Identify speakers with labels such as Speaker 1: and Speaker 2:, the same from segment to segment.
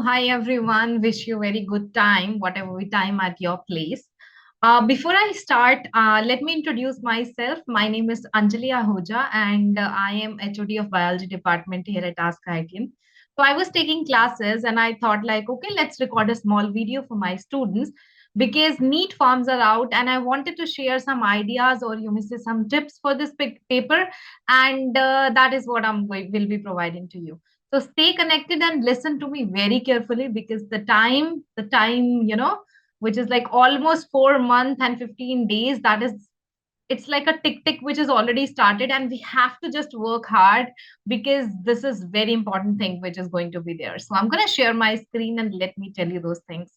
Speaker 1: Hi everyone. Wish you very good time, whatever time at your place. Before I start, let me introduce myself. My name is Anjali Ahuja, and I am HOD of Biology department here at askiitians. So I was taking classes, and I thought like, okay, let's record a small video for my students because NEET forms are out, and I wanted to share some ideas or you may say some tips for this paper, and that is what will be providing to you. So stay connected and listen to me very carefully because the time, which is like almost 4 months and 15 days, it's like a tick tick which is already started, and we have to just work hard because this is very important thing which is going to be there. So I'm going to share my screen and let me tell you those things.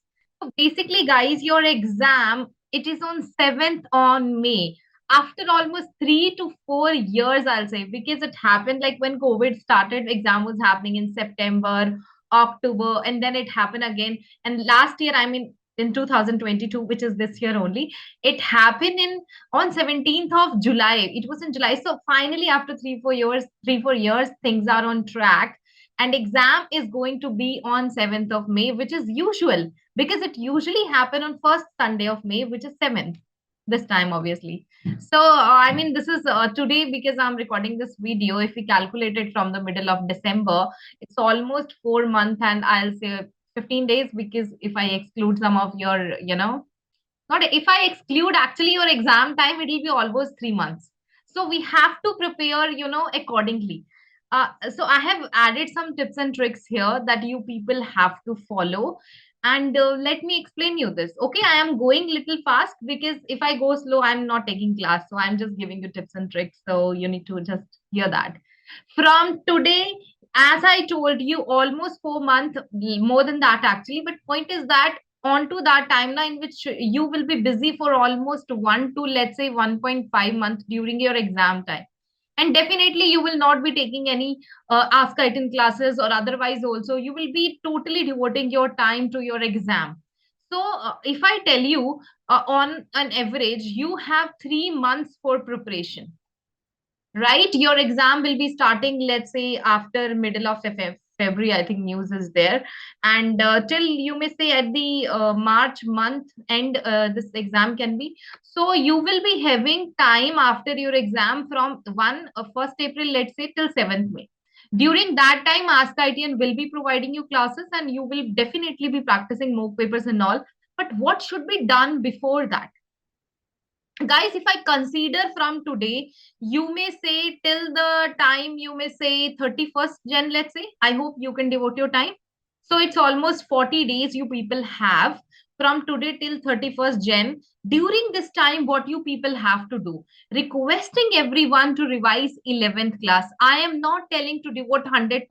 Speaker 1: So basically, guys, your exam, it is on 7th on May. After almost 3 to 4 years, I'll say, because it happened like when COVID started, exam was happening in September, October, and then it happened again. And last year, I mean, in 2022, which is this year only, it happened in on 17th of July. It was in July. So finally, after 3 4 years, things are on track. And exam is going to be on 7th of May, which is usual because it usually happen on first Sunday of May, which is 7th this time, obviously. So, I mean, this is today because I'm recording this video. If we calculate it from the middle of December, it's almost 4 months and I'll say 15 days because if I exclude some of your, not if I exclude actually your exam time, it will be almost 3 months. So we have to prepare, accordingly. So I have added some tips and tricks here that you people have to follow. And let me explain you this. Okay, I am going little fast because if I go slow, I'm not taking class. So I'm just giving you tips and tricks. So you need to just hear that. From today, as I told you, almost 4 months, more than that actually. But point is that onto that timeline which you will be busy for almost 1 to let's say 1.5 months during your exam time, and definitely you will not be taking any ask item classes, or otherwise also you will be totally devoting your time to your exam. So if I tell you, on an average you have 3 months for preparation, right? Your exam will be starting, let's say, after middle of February, I think news is there. And till you may say at the March month end, this exam can be. So you will be having time after your exam from 1st April, let's say, till 7th May. During that time, Ask ITN will be providing you classes and you will definitely be practicing mock papers and all. But what should be done before that? Guys, if I consider from today, you may say till the time you may say 31st Jan, let's say, I hope you can devote your time. So it's almost 40 days you people have from today till 31st Jan. During this time, what you people have to do, requesting everyone to revise 11th class. I am not telling to devote 100%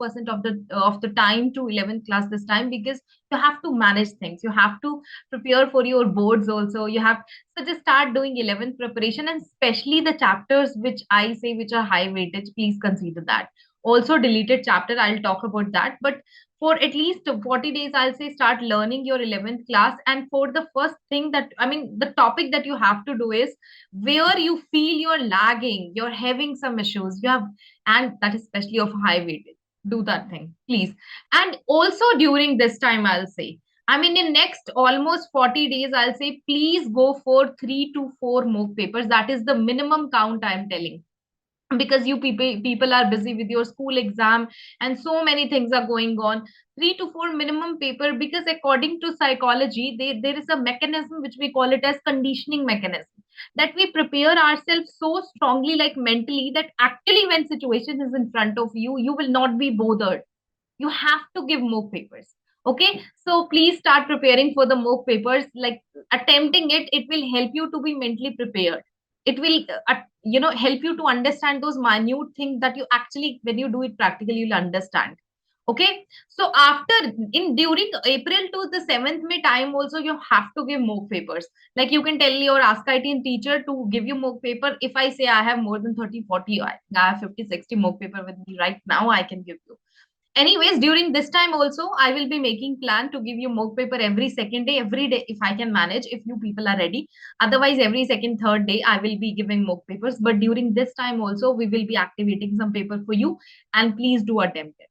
Speaker 1: of the time to 11th class this time because you have to manage things. You have to prepare for your boards also. You have, so just start doing 11th preparation, and especially the chapters which I say which are high weightage, please consider that. Also deleted chapter, I'll talk about that. But for at least 40 days, I'll say start learning your 11th class. And for the first thing that, I mean, the topic that you have to do is where you feel you're lagging, you're having some issues, you have, and that is especially of high weightage. Do that thing, please. And also during this time, I'll say, I mean, in next almost 40 days, I'll say, please go for 3 to 4 mock papers. That is the minimum count I'm telling, because you people are busy with your school exam and so many things are going on. 3 to 4 minimum paper, because according to psychology, there is a mechanism which we call it as conditioning mechanism, that we prepare ourselves so strongly, like mentally, that actually when situation is in front of you, you will not be bothered. You have to give mock papers. Okay, so please start preparing for the mock papers. Like attempting it will help you to be mentally prepared. It will help you to understand those minute things that you actually, when you do it practically, you'll understand. Okay, so after, in during April to the 7th May time also, you have to give mock papers. Like you can tell your ask IT teacher to give you mock paper. If I say I have more than 30 40, I have 50 60 mock paper with me right now, I can give you. Anyways, during this time also, I will be making plan to give you mock paper every second day, every day if I can manage, if you people are ready. Otherwise, every second third day I will be giving mock papers. But during this time also, we will be activating some paper for you, and please do attempt it.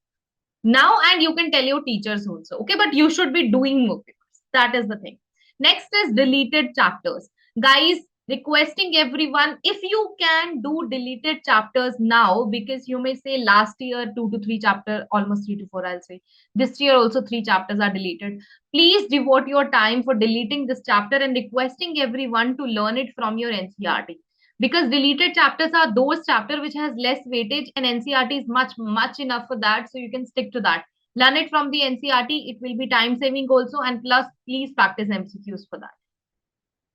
Speaker 1: now, and you can tell your teachers also, okay, but you should be doing mock papers. That is the thing. Next is deleted chapters. Guys, requesting everyone, if you can do deleted chapters now, because you may say last year 2 to 3 chapter, almost 3 to 4, I'll say this year also 3 chapters are deleted. Please devote your time for deleting this chapter and requesting everyone to learn it from your NCRT, because deleted chapters are those chapter which has less weightage, and NCRT is much enough for that, so you can stick to that. Learn it from the NCRT. It will be time saving also, and plus please practice MCQs for that.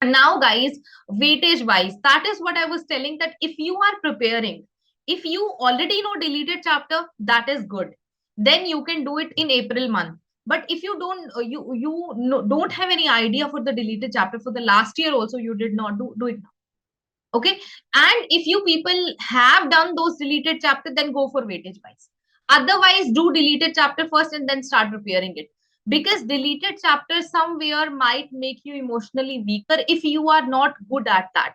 Speaker 1: And now guys, weightage wise, that is what I was telling, that if you are preparing, if you already know deleted chapter, that is good, then you can do it in April month. But if you don't don't have any idea for the deleted chapter for the last year also, you did not do it. Okay. And if you people have done those deleted chapter, then go for weightage wise. Otherwise, do deleted chapter first and then start preparing it, because deleted chapter somewhere might make you emotionally weaker if you are not good at that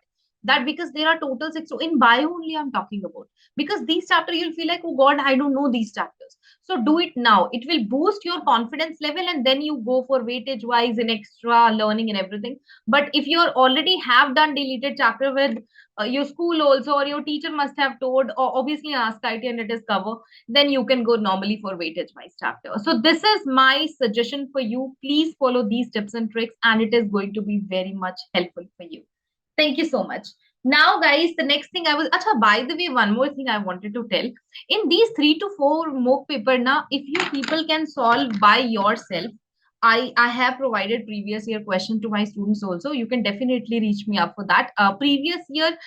Speaker 1: because there are total six. So in bio only I'm talking about, because these chapter you'll feel like, oh god, I don't know these chapters. So do it now. It will boost your confidence level, and then you go for weightage wise and extra learning and everything. But if you already have done deleted chapter with your school also, or your teacher must have told, or obviously ask IT and it is cover, then you can go normally for weightage wise chapter. So this is my suggestion for you. Please follow these tips and tricks, and it is going to be very much helpful for you. Thank you so much. Now, guys, the next thing I was, acha, by the way, one more thing I wanted to tell. In these 3 to 4 mock paper, now, if you people can solve by yourself, I have provided previous year question to my students also. You can definitely reach me up for that. Previous year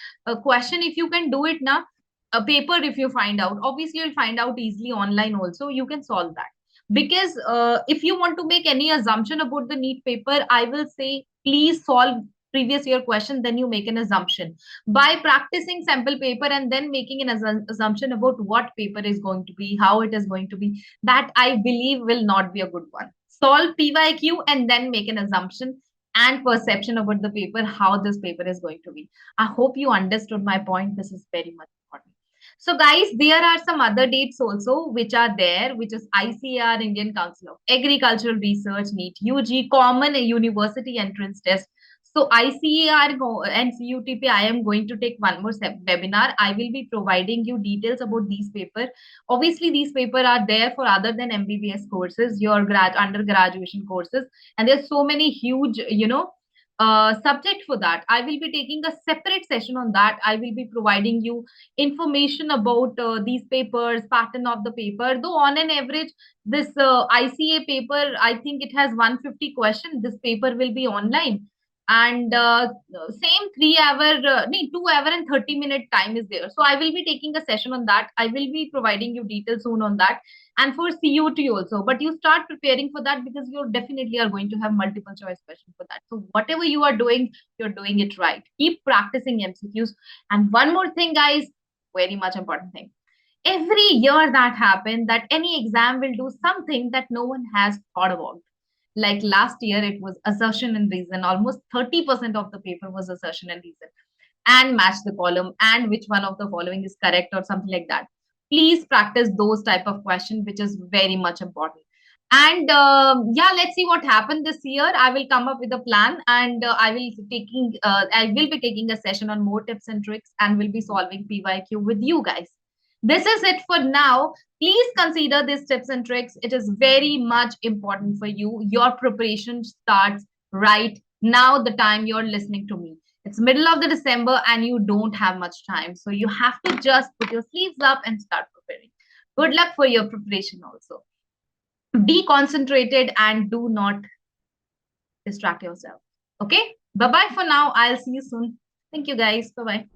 Speaker 1: question, if you can do it now, a paper if you find out, obviously you'll find out easily online also. You can solve that, because if you want to make any assumption about the NEET paper, I will say please solve previous year question, then you make an assumption by practicing sample paper and then making an assumption about what paper is going to be, how it is going to be. That I believe will not be a good one. Solve PYQ and then make an assumption and perception about the paper, how this paper is going to be. I hope you understood my point. This is very much important. So, guys, there are some other dates also which are there, which is ICAR, Indian Council of Agricultural Research, NEET UG, Common University Entrance Test. So, ICAR and CUTP, I am going to take one more webinar. I will be providing you details about these paper. Obviously, these paper are there for other than MBBS courses, your undergraduation courses, and there's so many huge, subject for that. I will be taking a separate session on that. I will be providing you information about these papers, pattern of the paper. Though on an average, this ICA paper, I think it has 150 questions. This paper will be online, and same 3 hour, no, 2 hour and 30-minute time is there. So I will be taking a session on that. I will be providing you details soon on that, and for CUT also. But you start preparing for that, because you definitely are going to have multiple choice question for that. So whatever you are doing, you're doing it right. Keep practicing MCQs. And one more thing, guys, very much important thing. Every year that happens, that any exam will do something that no one has thought about. Like last year, it was assertion and reason. Almost 30% of the paper was assertion and reason, and match the column and which one of the following is correct or something like that. Please practice those type of questions, which is very much important. And yeah, let's see what happened this year. I will come up with a plan, and I will be taking a session on more tips and tricks, and will be solving PYQ with you guys. This is it for now. Please consider these tips and tricks. It is very much important for you. Your preparation starts right now, the time you're listening to me. It's middle of the December and you don't have much time. So you have to just put your sleeves up and start preparing. Good luck for your preparation also. Be concentrated and do not distract yourself. Okay? Bye-bye for now. I'll see you soon. Thank you, guys. Bye-bye.